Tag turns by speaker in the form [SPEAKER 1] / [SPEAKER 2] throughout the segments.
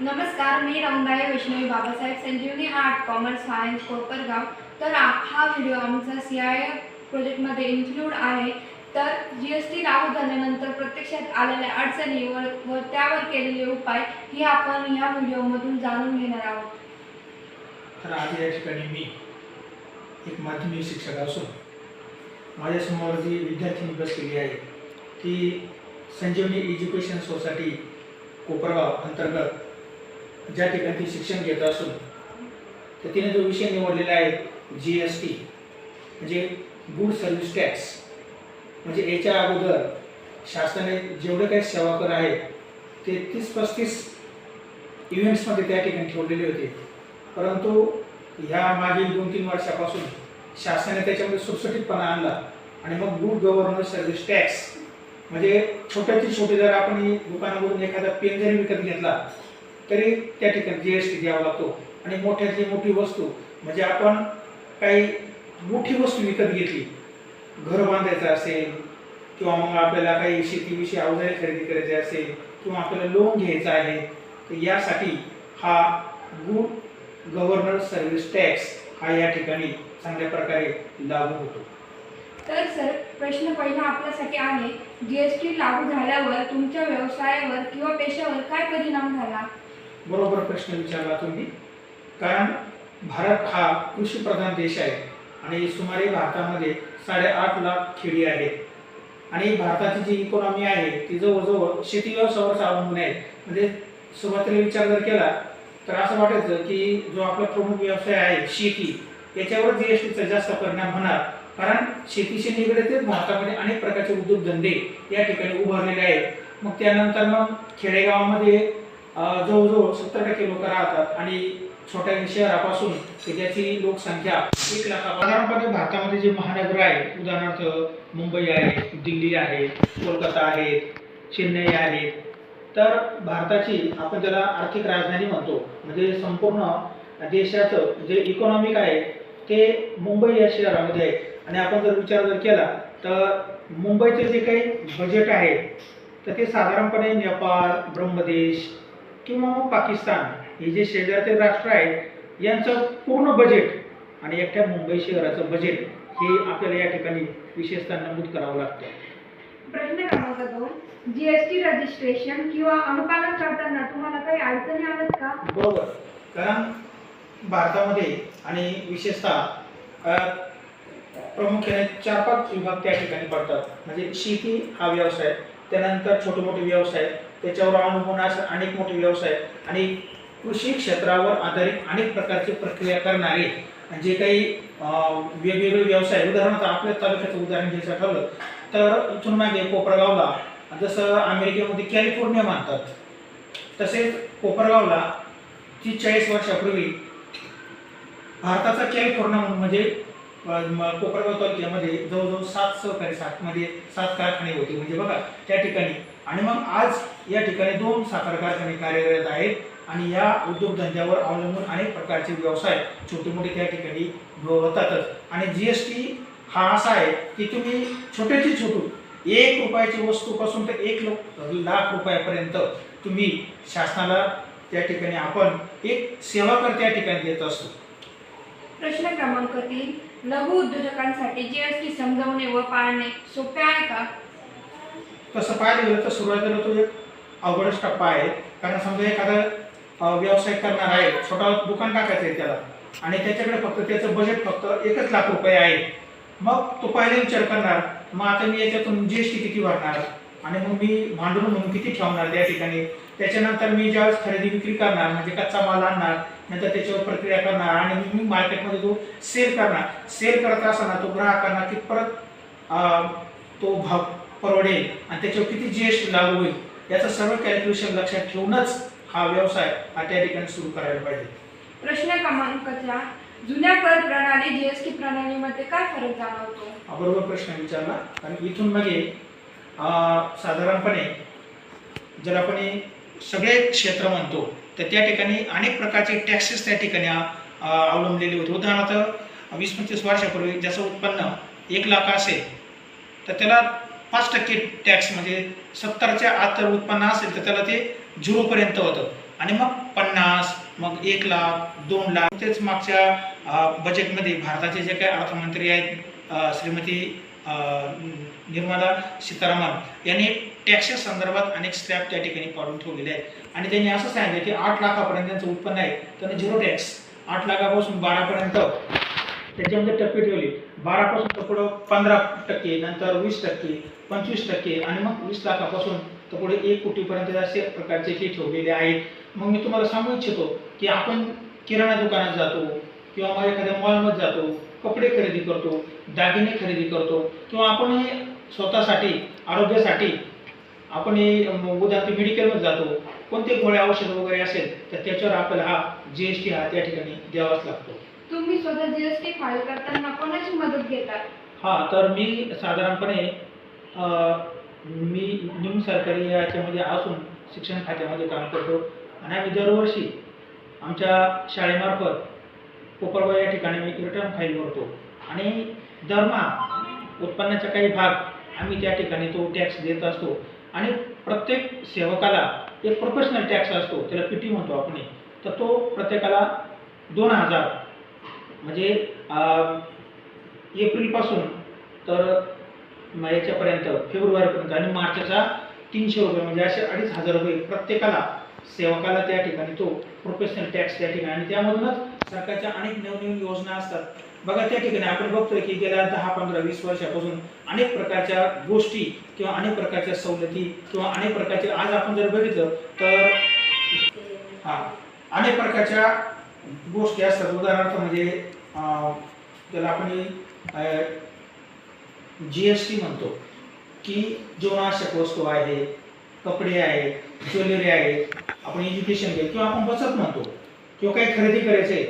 [SPEAKER 1] नमस्कार, मी रंगाई वैष्णवी बाबासाहेब संजीवनी art commerce science Kopargaon. तर हा व्हिडिओ आमचा CIF प्रोजेक्टमध्ये इन्क्लूड आहे. तर GST लागू झाल्यानंतर प्रत्यक्षात आलेल्या अडचणी व त्यावर केलेले उपाय हे आपण ह्या व्हिडिओमधून जाणून घेणार आहोत.
[SPEAKER 2] तर आज या ठिकाणी मी एक माध्यमिक शिक्षक असून माझ्यासमोर जी विद्यार्थिनी बसलेली आहे ती संजीवनी एज्युकेशन सोसायटी कोपरगाव अंतर्गत ज्या ठिकाणी ती शिक्षण घेत असून तर तिने जो विषय निवडलेला आहे GST म्हणजे गुड सर्व्हिस टॅक्स. म्हणजे याच्या अगोदर शासनाने जेवढे काही सेवा कर आहेत ते 30-35 इव्हेंट्समध्ये त्या ठिकाणी ठेवलेले होते, परंतु ह्या मागील 2-3 वर्षापासून शासनाने त्याच्यामध्ये सुटसुटीतपणा आणला आणि मग गुड गव्हर्नन्स सर्व्हिस टॅक्स म्हणजे छोट्याची छोटी जर आपण दुकानामधून एखादा पेन जरी विकत घेतला तरी त्या ठिकाणी GST द्यावा लागतो. आणि मोठ्यातली मोठी वस्तू म्हणजे आपण काही मोठी वस्तू विकत घेतली, घर बांधायचं असेल किंवा मग आपल्याला काही शेतीविषयी अवजारे खरेदी करायचे असेल किंवा आपल्याला लोन घ्यायचं आहे तर यासाठी हा गुड गव्हर्नन्स सर्व्हिस टॅक्स हा या ठिकाणी चांगल्या प्रकारे लागू होतो.
[SPEAKER 1] तर सर, प्रश्न पहिला आपल्यासाठी आहे, GST लागू झाल्यावर तुमच्या व्यवसायावर किंवा पेशावर काय परिणाम झाला?
[SPEAKER 2] बरोबर प्रश्न विचारला तुम्ही. कारण भारत हा कृषी प्रधान देश आहे आणि सुमारे भारतामध्ये 8.5 लाख खेडी आहेत आणि भारताची जी इकॉनॉमी आहे ती जवळजवळ शेती व्यवसायावरच अवलंबून आहे. म्हणजे सुरुवातीला विचार जर केला तर असं वाटायचं की जो आपला प्रमुख व्यवसाय आहे शेती याच्यावर GSTचा जास्त परिणाम होणार, कारण शेतीशी निगडीत भारतामध्ये अनेक प्रकारचे उद्योगधंदे या ठिकाणी उभारलेले आहेत. मग त्यानंतर मग खेडेगावामध्ये जवळजवळ 70% लोक राहतात आणि छोट्या शहरापासून त्याची लोकसंख्या 1 लाख. साधारणपणे भारतामध्ये जे महानगर आहे, उदाहरणार्थ मुंबई आहे, दिल्ली आहे, कोलकाता आहे, चेन्नई आहे, तर भारताची आपण त्याला आर्थिक राजधानी म्हणतो. म्हणजे संपूर्ण देशाचं जे इकॉनॉमिक आहे ते मुंबई या शहरामध्ये आहे. आणि आपण जर विचार केला तर मुंबईचे जे काही बजेट आहे तर ते साधारणपणे नेपाळ, ब्रह्मदेश किंवा मग पाकिस्तान हे जे शेजारचे राष्ट्र आहेत यांचं पूर्ण बजेट आणि एकट्या मुंबई शहराचं बजेट हे आपल्याला या ठिकाणी विशेषतः नमूद करावं लागतं.
[SPEAKER 1] प्रश्न क्रमांक 2, GST रजिस्ट्रेशन किंवा अनुपालन करताना तुम्हाला काही अडचणी आल्यात का?
[SPEAKER 2] बरोबर, कारण भारतामध्ये आणि विशेषतः प्रामुख्याने 4-5 विभाग त्या ठिकाणी पडतात. म्हणजे शेती हा व्यवसाय, त्यानंतर छोटे मोठे व्यवसाय, त्याच्यावर अवलंबून असे अनेक मोठे व्यवसाय आणि कृषी क्षेत्रावर आधारित अनेक प्रकारचे प्रक्रिया करणारे जे काही वेगवेगळे व्यवसाय. उदाहरणार्थ आपल्या तालुक्याचं उदाहरण घ्यायचं ठरलं तर इथून मागे कोपरगावला जसं अमेरिकेमध्ये कॅलिफोर्निया मानतात तसेच कोपरगावला 30-40 वर्षापूर्वी भारताचा कॅलिफोर्निया म्हणून म्हणजे कोपरगाव तालुक्यामध्ये जवळजवळ 7 सहकारी मध्ये 7 कारखाने होते. म्हणजे बघा त्या ठिकाणी. आणि मग आज या ठिकाणी 2 साखर कारखाने कार्यरत आहेत आणि या उद्योगधंद्यावर अवलंबून अनेक प्रकारचे व्यवसाय छोटे मोठे त्या ठिकाणी होतातच. आणि GST हा असा आहे की तुम्ही छोट्याची छोटू 1 रुपयाची वस्तूपासून तर 1 लाख रुपयापर्यंत तुम्ही शासनाला त्या ठिकाणी आपण एक सेवा कर त्या ठिकाणी देत असतो.
[SPEAKER 1] प्रश्न क्रमांक 3, लघु उद्योजकांसाठी GST समजवणे व पाळणे सोपे आहे का?
[SPEAKER 2] तसं पाहायला गेलं तर सुरुवातीला तो एक अवघडच टप्पा आहे. कारण समजा एखादा व्यवसाय करणार आहे, छोटा दुकान टाकायचं आहे त्याला आणि त्याच्याकडे फक्त त्याचं बजेट फक्त 1 लाख रुपये आहे. मग तो पहिले विचार करणार, मग आता मी याच्यातून GST किती भरणार आणि मग मी भांडवल म्हणून किती ठेवणार त्या ठिकाणी. त्याच्यानंतर मी ज्यावेळेस खरेदी विक्री करणार म्हणजे कच्चा माल आणणार, नंतर त्याच्यावर प्रक्रिया करणार आणि मी मार्केटमध्ये तो सेल करणार. सेल करत असताना तो ग्राहकांना कितपर्यंत तो भाव परवडेल आणि त्याच्यावर किती GST लागू होईल याचं सर्व कॅल्क्युलेशन लक्षात ठेवूनच हा व्यवसाय हा त्या ठिकाणी सुरू करायला पाहिजे.
[SPEAKER 1] प्रश्न क्रमांक 4, जुन्या कर प्रणाली GST प्रणालीमध्ये काय फरक जाणवतो?
[SPEAKER 2] बरोबर प्रश्न विचारला. कारण इथून मागे साधारणपणे जर आपण सगळे क्षेत्र म्हणतो तर त्या ठिकाणी अनेक प्रकारचे टॅक्सेस त्या ठिकाणी अवलंबलेले होते. उदाहरणार्थ 20-25 वर्षापूर्वी ज्याचं उत्पन्न 1 लाख असेल तर त्याला 5% टॅक्स म्हणजे 70च्या आत उत्पन्न असेल तर त्याला ते 0 पर्यंत होतं. आणि मग 50, मग 1,00,000, 2,00,000. तेच मागच्या बजेटमध्ये भारताचे जे काही अर्थमंत्री आहेत श्रीमती निर्मला सीतारामन यांनी टॅक्सेस संदर्भात अनेक स्लॅब त्या ठिकाणी पाडून ठेवलेले आहेत आणि त्यांनी असं सांगितलं की 8 लाखापर्यंत त्यांचं उत्पन्न आहे त्यांना 0 टॅक्स. 8 लाखापासून 12पर्यंत त्याच्यामध्ये टप्पे ठेवले. 12 पासून तर पुढं 15%, नंतर 20%, 25% आणि मग 20 लाखापासून तर पुढे 1 कोटीपर्यंत असे प्रकारचे हे ठेवलेले आहेत. मग मी तुम्हाला सांगू इच्छितो की आपण किराणा दुकानात जातो किंवा मग एखाद्या मॉलमध्ये जातो, कपडे खरेदी करतो, दागिने खरेदी करतो किंवा आपण हे स्वतःसाठी आरोग्यासाठी आपण हे उदाहरणार्थ मेडिकलमध्ये जातो, कोणते गोळ्या औषध वगैरे असेल तर त्याच्यावर आपल्याला हा GST हा त्या ठिकाणी द्यावाच लागतो.
[SPEAKER 1] तुम्ही स्वतः GST फाईल करताना कोणाची मदत घेतात?
[SPEAKER 2] हां, तर मी साधारणपणे मी निम सरकारी याच्यामध्ये असून शिक्षण खात्यामध्ये काम करतो आणि आम्ही दरवर्षी आमच्या शाळेमार्फत कोपरगाव या ठिकाणी मी रिटर्न फाईल भरतो आणि दरमहा उत्पन्नाचा काही भाग आम्ही त्या ठिकाणी तो टॅक्स देत असतो आणि प्रत्येक सेवकाला एक प्रोफेशनल टॅक्स असतो, त्याला PT म्हणतो आपण, तर तो प्रत्येकाला 2,000 म्हणजे एप्रिलपासून तर याच्यापर्यंत फेब्रुवारीपर्यंत आणि मार्चचा 300 रुपये म्हणजे असे 2,500 रुपये प्रत्येकाला सेवकाला त्या ठिकाणी तो प्रोफेशनल टॅक्स त्या ठिकाणी आणि त्यामधूनच सरकारच्या अनेक नवनवीन योजना असतात. बघा त्या ठिकाणी आपण बघतोय की गेल्या 10, 15, 20 वर्षापासून अनेक प्रकारच्या गोष्टी किंवा अनेक प्रकारच्या सवलती किंवा अनेक प्रकारचे आज आपण जर बघितलं तर अनेक प्रकारच्या गोष्टी असतात. उदाहरणार्थ म्हणजे त्याला आपण GST म्हणतो की जीवनावश्यक वस्तू आहे, कपडे आहे, ज्वेलरी आहे, आपण एज्युकेशन घे किंवा आपण बचत म्हणतो किंवा काही खरेदी करायचे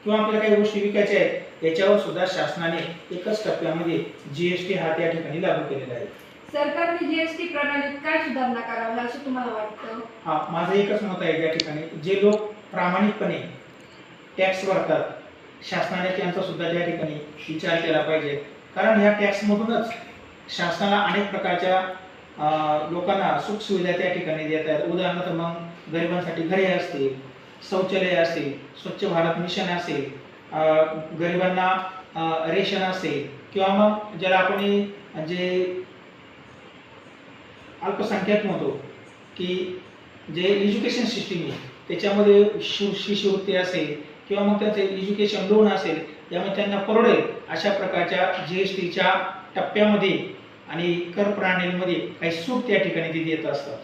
[SPEAKER 2] किंवा आपल्याला काही गोष्टी विकायच्या आहेत, याच्यावर सुद्धा शासनाने एकच टप्प्यामध्ये GST हा त्या ठिकाणी लागू केलेला आहे.
[SPEAKER 1] सरकारने GST प्रणालीत काय सुधारणा कराव्या असं तुम्हाला वाटतं?
[SPEAKER 2] हा, माझं एकच मत आहे त्या ठिकाणी जे लोक प्रामाणिकपणे टॅक्स भरतात शासनाने त्यांचा सुद्धा त्या ठिकाणी विचार केला पाहिजे, कारण ह्या टॅक्समधूनच शासनाला अनेक प्रकारच्या लोकांना सुखसुविधा त्या ठिकाणी देत आहेत. उदाहरणार्थ मग गरिबांसाठी घरे असतील, शौचालय असेल, स्वच्छ भारत मिशन असेल, गरिबांना रेशन असेल किंवा मग ज्याला आपण जे अल्पसंख्याक म्हणतो की जे एज्युकेशन सिस्टीम आहे त्याच्यामध्ये शिष्यवृत्ती असेल किंवा मग त्याचं एज्युकेशन लोन असेल, त्यामुळे त्यांना परवडेल अशा प्रकारच्या GSTच्या टप्प्यामध्ये आणि कर प्रणालीमध्ये काही सूट त्या ठिकाणी देत असतात.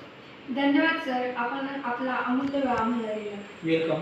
[SPEAKER 1] धन्यवाद सर, आपण आपला अमूल्य वेळ आम्हाला दिला.
[SPEAKER 2] वेलकम.